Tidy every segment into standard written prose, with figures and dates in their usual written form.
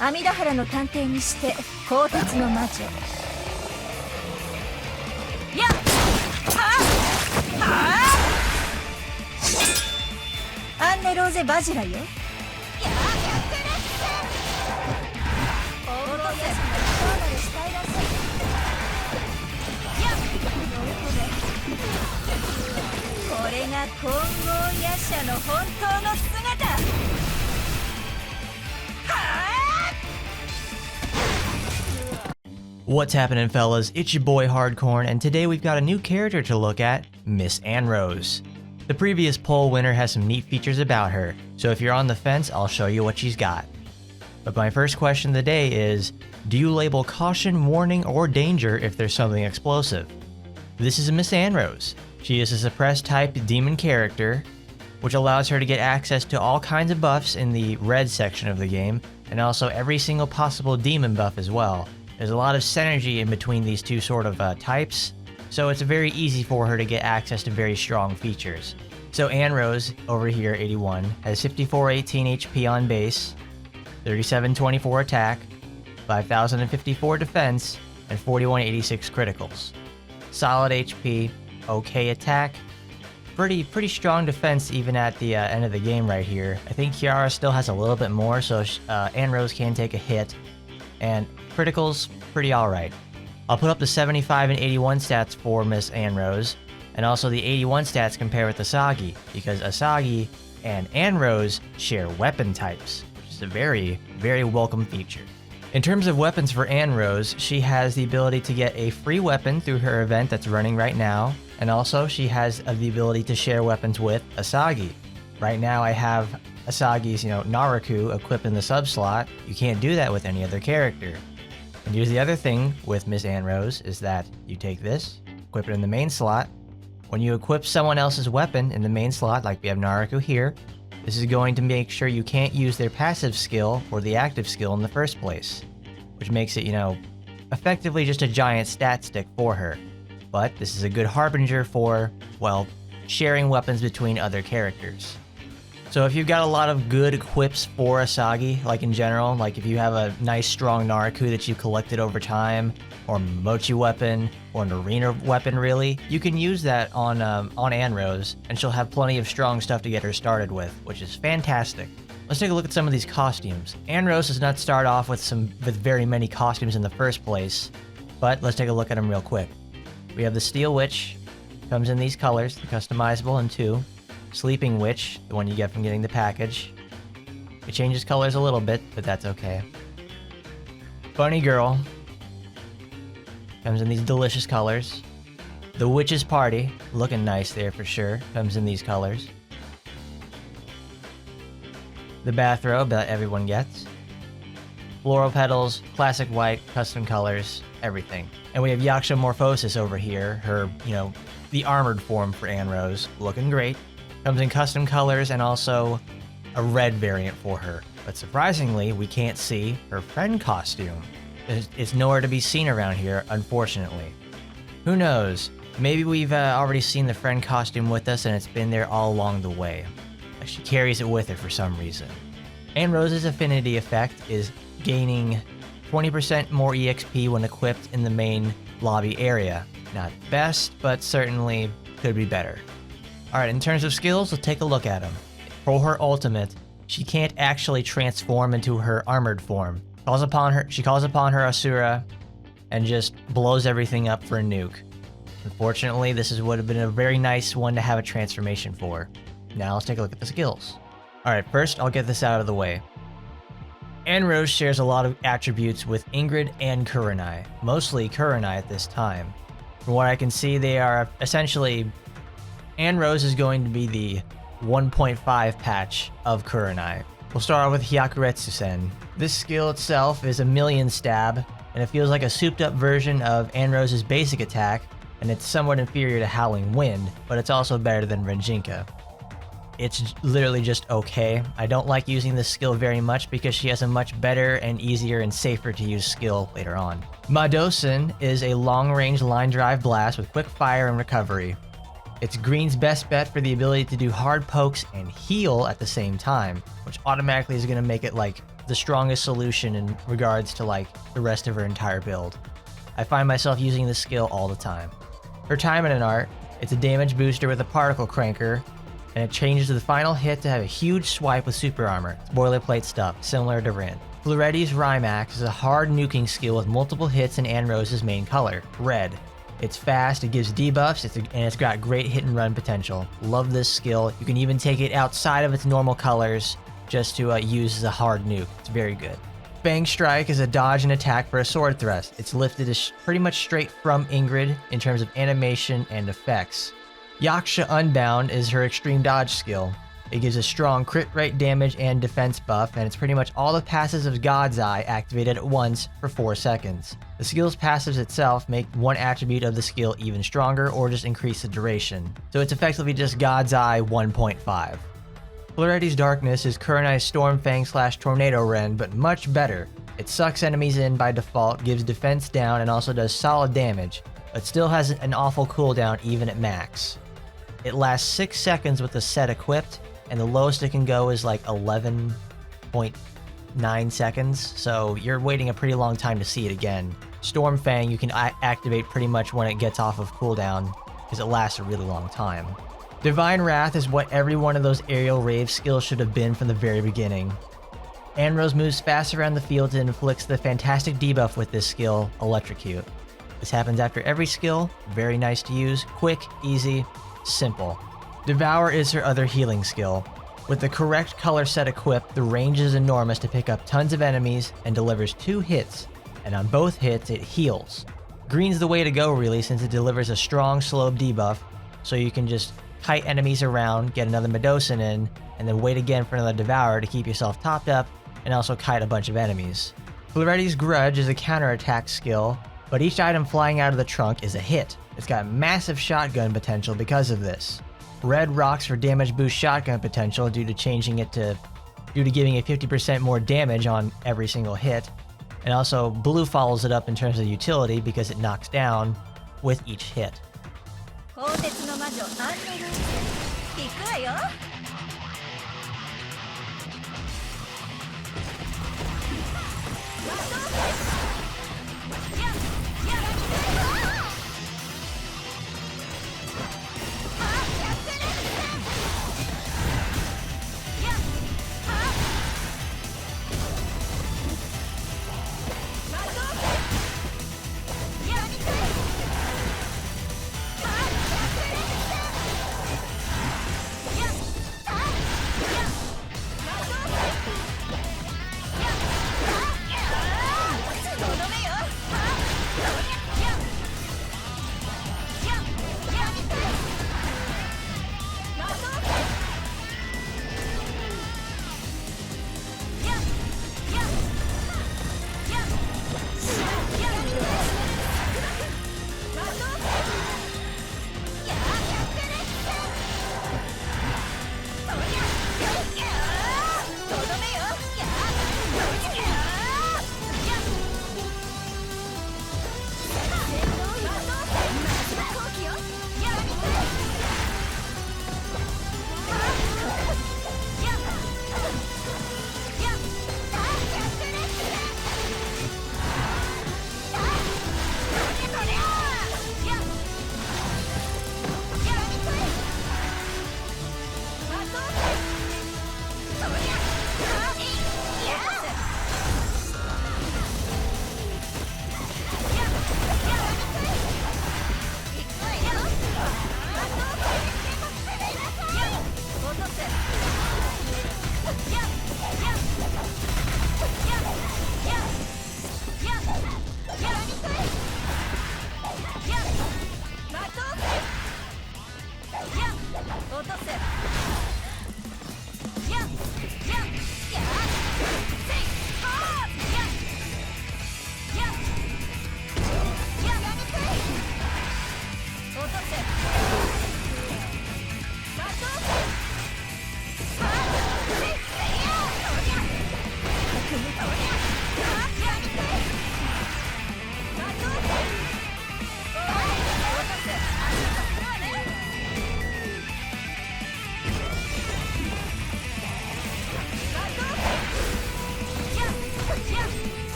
阿弥陀原の探偵にして鋼鉄の魔女。やっアンネローゼ・バジラよ。これが混合夜叉の本当の姿。What's happening, fellas? It's your boy Hardcorn, and today we've got a new character to look at, Miss Annerose. The previous poll winner has some neat features about her, so if you're on the fence, I'll show you what she's got. But my first question of the day is, do you label caution, warning, or danger if there's something explosive? This is Miss Annerose. She is a suppressed type demon character, which allows her to get access to all kinds of buffs in the red section of the game, and also every single possible demon buff as well. There's a lot of synergy in between these two sort of types, so it's very easy for her to get access to very strong features. So Annerose, over here, 81, has 5418 HP on base, 3724 attack, 5054 defense, and 4186 criticals. Solid HP, okay attack, pretty strong defense even at the end of the game right here. I think Kiara still has a little bit more, so Annerose can take a hit, and criticals, pretty alright. I'll put up the 75 and 81 stats for Miss Annerose, and also the 81 stats compare with Asagi, because Asagi and Annerose share weapon types, which is a very, very welcome feature. In terms of weapons for Annerose, she has the ability to get a free weapon through her event that's running right now, and also she has the ability to share weapons with Asagi. Right now I have Asagi's, Naruku equipped in the sub slot. You can't do that with any other character. And here's the other thing with Miss Annerose is that you take this, equip it in the main slot. When you equip someone else's weapon in the main slot, like we have Naruku here, this is going to make sure you can't use their passive skill or the active skill in the first place, which makes it, effectively just a giant stat stick for her. But this is a good harbinger for, well, sharing weapons between other characters. So if you've got a lot of good equips for Asagi, like in general, like if you have a nice strong Naruku that you collected over time, or a Mochi weapon, or an arena weapon really, you can use that on Annerose, and she'll have plenty of strong stuff to get her started with, which is fantastic. Let's take a look at some of these costumes. Annerose does not start off with very many costumes in the first place, but let's take a look at them real quick. We have the Steel Witch, comes in these colors, the customizable in 2. Sleeping Witch, the one you get from getting the package. It changes colors a little bit, but that's okay. Bunny Girl, comes in these delicious colors. The Witch's Party, looking nice there for sure, comes in these colors. The bathrobe that everyone gets. Floral petals, classic white, custom colors, everything. And we have Yaksha Morphosis over here, her, the armored form for Annerose, looking great. Comes in custom colors and also a red variant for her. But surprisingly, we can't see her friend costume. It's nowhere to be seen around here, unfortunately. Who knows? Maybe we've already seen the friend costume with us and it's been there all along the way. Like she carries it with her for some reason. Annerose's affinity effect is gaining 20% more EXP when equipped in the main lobby area. Not best, but certainly could be better. Alright, in terms of skills, let's take a look at them. For her ultimate, she can't actually transform into her armored form. She calls upon her Asura and just blows everything up for a nuke. Unfortunately, this would have been a very nice one to have a transformation for. Now let's take a look at the skills. Alright, first I'll get this out of the way. Annerose shares a lot of attributes with Ingrid and Kurenai, mostly Kurenai at this time. From what I can see, they are essentially... Annerose is going to be the 1.5 patch of Kurenai. We'll start off with Hyakuretsu-sen. This skill itself is a million stab, and it feels like a souped up version of Annerose's basic attack, and it's somewhat inferior to Howling Wind, but it's also better than Renjinka. It's literally just okay. I don't like using this skill very much because she has a much better and easier and safer to use skill later on. Madosen is a long-range line drive blast with quick fire and recovery. It's Green's best bet for the ability to do hard pokes and heal at the same time, which automatically is going to make it like the strongest solution in regards to like the rest of her entire build. I find myself using this skill all the time. Her Taimanin art, it's a damage booster with a particle cranker, and it changes the final hit to have a huge swipe with super armor. It's boilerplate stuff, similar to Rin. Floretti's Rhymax is a hard nuking skill with multiple hits in Annerose's main color, red. It's fast, it gives debuffs, and it's got great hit and run potential. Love this skill. You can even take it outside of its normal colors just to use as a hard nuke. It's very good. Fang Strike is a dodge and attack for a sword thrust. It's lifted pretty much straight from Ingrid in terms of animation and effects. Yaksha Unbound is her extreme dodge skill. It gives a strong crit rate damage and defense buff, and it's pretty much all the passives of God's Eye activated at once for 4 seconds. The skill's passives itself make one attribute of the skill even stronger or just increase the duration. So it's effectively just God's Eye 1.5. Floretti's Darkness is Kurenai's Stormfang / Tornado Ren, but much better. It sucks enemies in by default, gives defense down, and also does solid damage, but still has an awful cooldown even at max. It lasts 6 seconds with the set equipped, and the lowest it can go is like 11.9 seconds, so you're waiting a pretty long time to see it again. Stormfang you can activate pretty much when it gets off of cooldown, because it lasts a really long time. Divine Wrath is what every one of those aerial rave skills should have been from the very beginning. Annerose moves fast around the field and inflicts the fantastic debuff with this skill, Electrocute. This happens after every skill, very nice to use, quick, easy, simple. Devour is her other healing skill. With the correct color set equipped, the range is enormous to pick up tons of enemies and delivers 2 hits, and on both hits it heals. Green's the way to go really, since it delivers a strong slow debuff, so you can just kite enemies around, get another Medosin in, and then wait again for another Devour to keep yourself topped up, and also kite a bunch of enemies. Floretti's Grudge is a counterattack skill, but each item flying out of the trunk is a hit. It's got massive shotgun potential because of this. Red rocks for damage boost shotgun potential due to giving it 50% more damage on every single hit, and also blue follows it up in terms of utility because it knocks down with each hit. 鋼鉄の魔女アンノローズ行くわよ。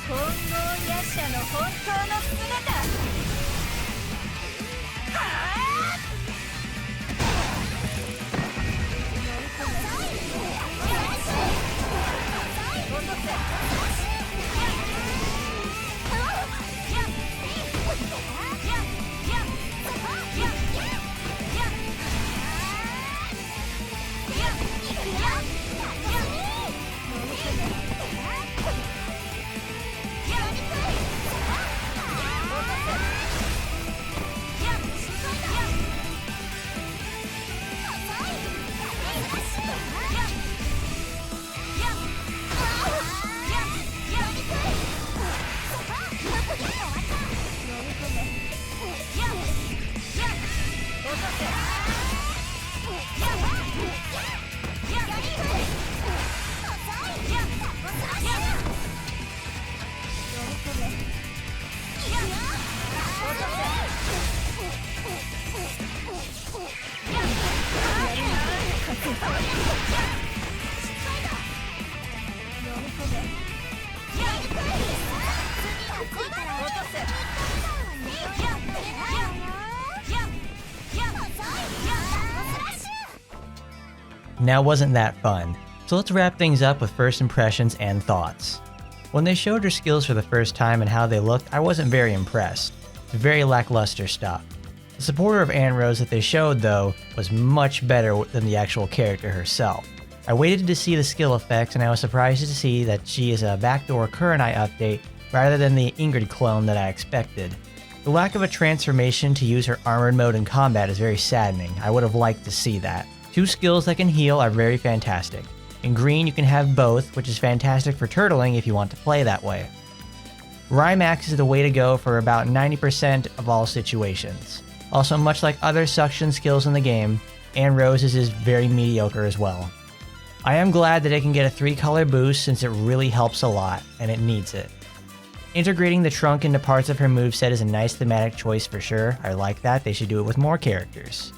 混合夜叉の本当の姿。はあNow wasn't that fun? So let's wrap things up with first impressions and thoughts. When they showed her skills for the first time and how they looked, I wasn't very impressed. Very lackluster stuff. The supporter of Annerose that they showed though was much better than the actual character herself. I waited to see the skill effects and I was surprised to see that she is a backdoor Kurenai update rather than the Ingrid clone that I expected. The lack of a transformation to use her armored mode in combat is very saddening. I would have liked to see that. 2 skills that can heal are very fantastic. In green you can have both, which is fantastic for turtling if you want to play that way. Rymax is the way to go for about 90% of all situations. Also, much like other suction skills in the game, Annerose's is very mediocre as well. I am glad that it can get a 3-color boost since it really helps a lot, and it needs it. Integrating the trunk into parts of her moveset is a nice thematic choice for sure. I like that, they should do it with more characters.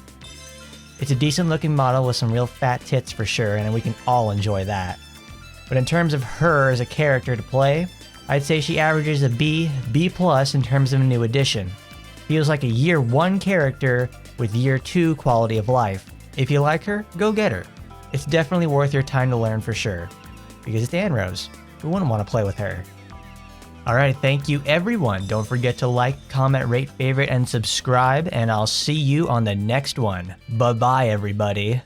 It's a decent looking model with some real fat tits for sure, and we can all enjoy that. But in terms of her as a character to play, I'd say she averages a B, B+ in terms of a new addition. Feels like a year 1 character with year 2 quality of life. If you like her, go get her. It's definitely worth your time to learn for sure. Because it's Annerose. Who wouldn't want to play with her? Alright, thank you everyone. Don't forget to like, comment, rate, favorite, and subscribe, and I'll see you on the next one. Bye-bye everybody.